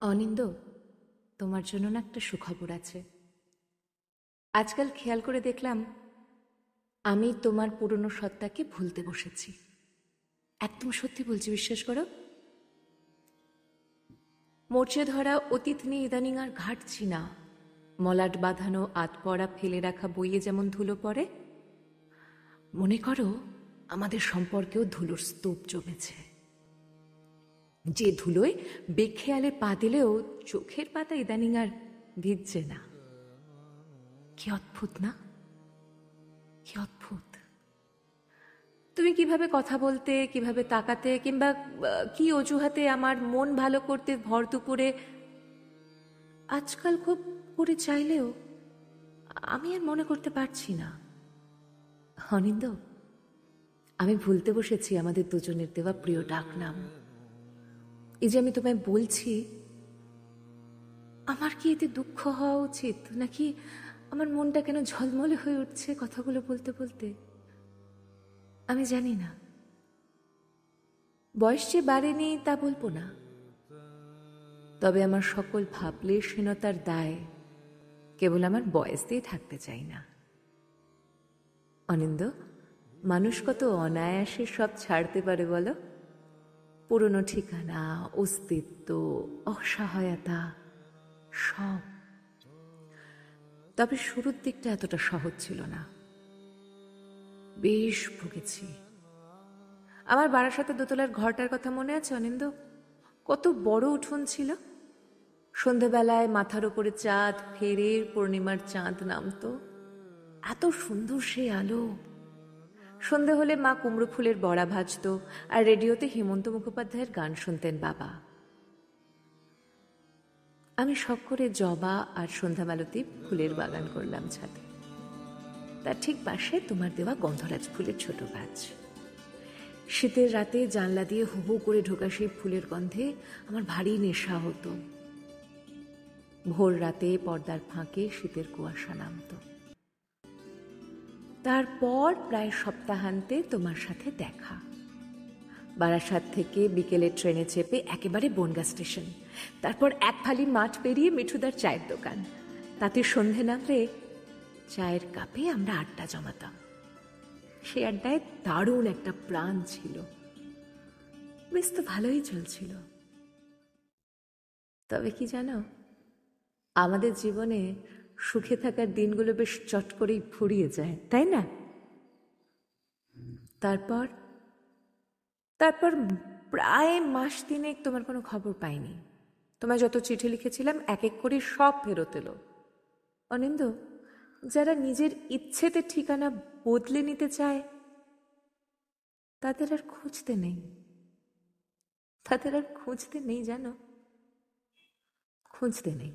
অনিন্দ, তোমার জন্য না একটা সুখবর আছে। আজকাল খেয়াল করে দেখলাম আমি তোমার পুরনো সত্তাকে ভুলতে বসেছি। একদম সত্যি বলছি, বিশ্বাস করো। মোর্চে ধরা অতীত নিয়ে ইদানিং আর ঘাটছি না। মলাট বাঁধানো আতপড়া ফেলে রাখা বইয়ে যেমন ধুলো পড়ে, মনে করো আমাদের সম্পর্কেও ধুলোর স্তূপ জমেছে। যে ধুলোয় বেখেয়ালে পা দিলেও চোখের পাতা ইদানিং আর ভিজছে না। কি অদ্ভুত না? কি অদ্ভুত! তুমি কিভাবে কথা বলতে, কিভাবে তাকাতে, কিংবা কি অজুহাতে আমার মন ভালো করতে ভর দুপুরে আজকাল খুব করে চাইলেও আমি আর মনে করতে পারছি না। অনিন্দ, আমি ভুলতে বসেছি আমাদের দুজনের দেওয়া প্রিয় ডাক নাম। এই যে আমি তোমায় বলছি, আমার কি এতে দুঃখ হওয়া উচিত, নাকি আমার মনটা কেন ঝলমলে হয়ে উঠছে কথাগুলো বলতে বলতে? আমি জানি না। বয়স যে বাড়েনি তা বলবো না, তবে আমার সকল ভাবলেশহীনতার দায় কেবল আমার বয়স দিয়ে থাকতে চাই না। অনিন্দ, মানুষ কত অনায়াসে সব ছাড়তে পারে বলো? পুরনো ঠিকানা, অস্তিত্ব, অসহায়তা, সব। তবে শুরুর দিকটা এতটা সহজ ছিল না। বেশ ভুগেছি। আমার বারাসাতে দোতলার ঘরটার কথা মনে আছে অনিন্দ? কত বড় উঠোন ছিল। সন্ধেবেলায় মাথার উপরে চাঁদ, ফেরের পূর্ণিমার চাঁদ নামতো। এত সুন্দর সে আলো। সন্ধে হলে মা কুমড়ো ফুলের বড়া ভাজত, আর রেডিওতে হেমন্ত মুখোপাধ্যায়ের গান শুনতেন বাবা। আমি শখ করে জবা আর সন্ধ্যামালতী ফুলের বাগান করলাম ছাদে। তার ঠিক পাশে তোমার দেওয়া গন্ধরাজ ফুলের ছোট গাছ। শীতের রাতে জানলা দিয়ে হু হু করে ঢোকা সেই ফুলের গন্ধে আমার ভারী নেশা হতো। ভোর রাতে পর্দার ফাঁকে শীতের কুয়াশা নামত। তারপর প্রায় সপ্তাহান্তে তোমার সাথে দেখা। বারাসাত থেকে বিকেলে ট্রেনে চেপে একেবারে বনগাঁ স্টেশন, তারপর এক ফালি মাঠ পেরিয়ে মিঠুদার চায়ের দোকান। তাতে সন্ধে নামলে চায়ের কাপে আমরা আড্ডা জমাতাম। সে আড্ডায় দারুণ একটা প্রাণ ছিল। বেশ তো ভালোই চলছিল। তবে কি জানো, আমাদের জীবনে সুখে থাকার দিনগুলো বেশ চট করেই ফুরিয়ে যায়, তাই না? তারপর তারপর প্রায় মাস তিনেক তোমার কোনো খবর পাইনি। তোমায় যত চিঠি লিখেছিলাম এক এক করে সব ফেরত এলো। অনিন্দ, যারা নিজের ইচ্ছেতে ঠিকানা বদলে নিতে চায় তাদের আর খুঁজতে নেই। তাদের আর খুঁজতে নেই, জানো, খুঁজতে নেই।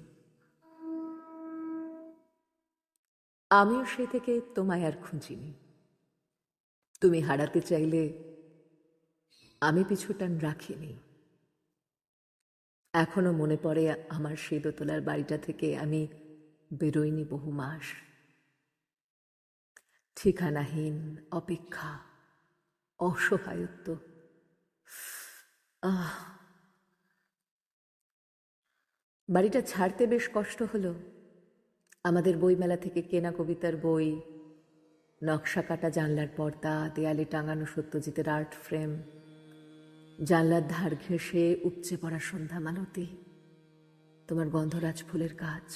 আমিও সে থেকে তোমায় আর খুঁজিনি। তুমি হারাতে চাইলে আমি পিছুটান রাখিনি। এখনো মনে পড়ে আমার সেই দোতলার বাড়িটা থেকে আমি বেরোইনি বহু মাস। ঠিকানাহীন অপেক্ষা, অসহায়ত্ব। বাড়িটা ছাড়তে বেশ কষ্ট হলো। আমাদের বইমেলা থেকে কেনা কবিতার বই, নকশা কাটা জানলার পর্দা, দেয়ালে টাঙানো সত্যজিতের আর্ট ফ্রেম, জানলার ধার ঘেঁষে উপচে পড়া সন্ধ্যামালতী, তোমার গন্ধরাজ ফুলের গাছ।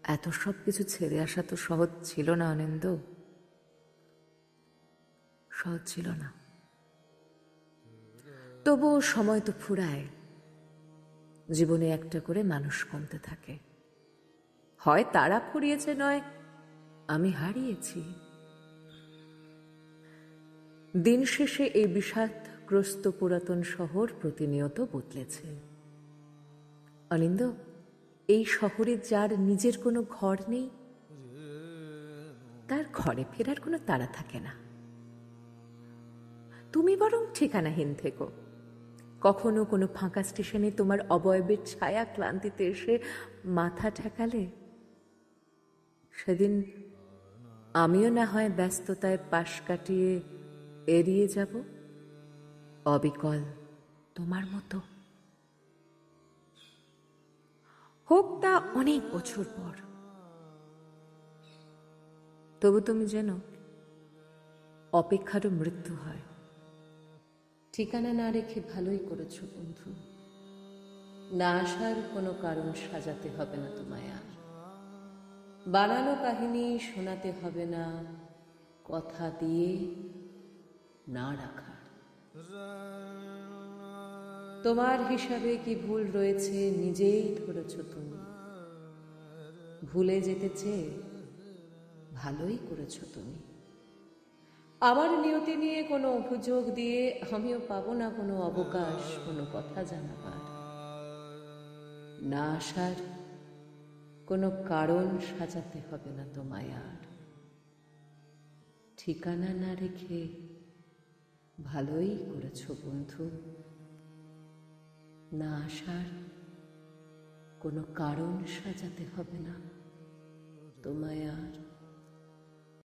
এত সব কিছু ছেড়ে আসা তো সহজ ছিল না অনিন্দ, সহজ ছিল না। তবুও সময় তো ফুরায়। জীবনে একটা করে মানুষ কমতে থাকে। হয় তারা ফুরিয়েছে, নয় আমি হারিয়েছি। দিন শেষে এই বিষাদগ্রস্ত পুরাতন শহর প্রতিনিয়ত বদলেছে। অনিন্দ, এই শহরে যার নিজের কোনো ঘর নেই, তার ঘরে ফেরার কোনো তাড়া থাকে না। তুমি বরং ঠিকানাহীন থেকো। কখনো কোনো ফাঁকা স্টেশনে তোমার অবয়বের ছায়া ক্লান্তিতে এসে মাথা ঠেকালে সেদিন আমিও না হয় ব্যস্ততায় পাশ কাটিয়ে এড়িয়ে যাব, অবিকল তোমার মতো। হোক তা অনেক বছর পর। তবু তুমি যেন অপেক্ষারও মৃত্যু হয়। ঠিকানা না রেখে ভালোই করেছো বন্ধু। না আসার কোনো কারণ সাজাতে হবে না তোমায় আর। বানানো কাহিনী শোনাতে হবে না কথা দিয়ে না রাখার। তোমার হিসাবে কি ভুল রয়েছে নিজেই ধরেছ তুমি। ভুলে যেতে চেয়ে ভালোই করেছো তুমি। আমার নিয়তি নিয়ে কোনো অভিযোগ দিয়ে আমিও পাবো না কোনো অবকাশ কোনো কথা জানাবার। না আসার কোনো কারণ সাজাতে হবে না তোমায় আর। ঠিকানা না রেখে ভালোই করেছো বন্ধু। না আসার কোনো কারণ সাজাতে হবে না তোমায় আর।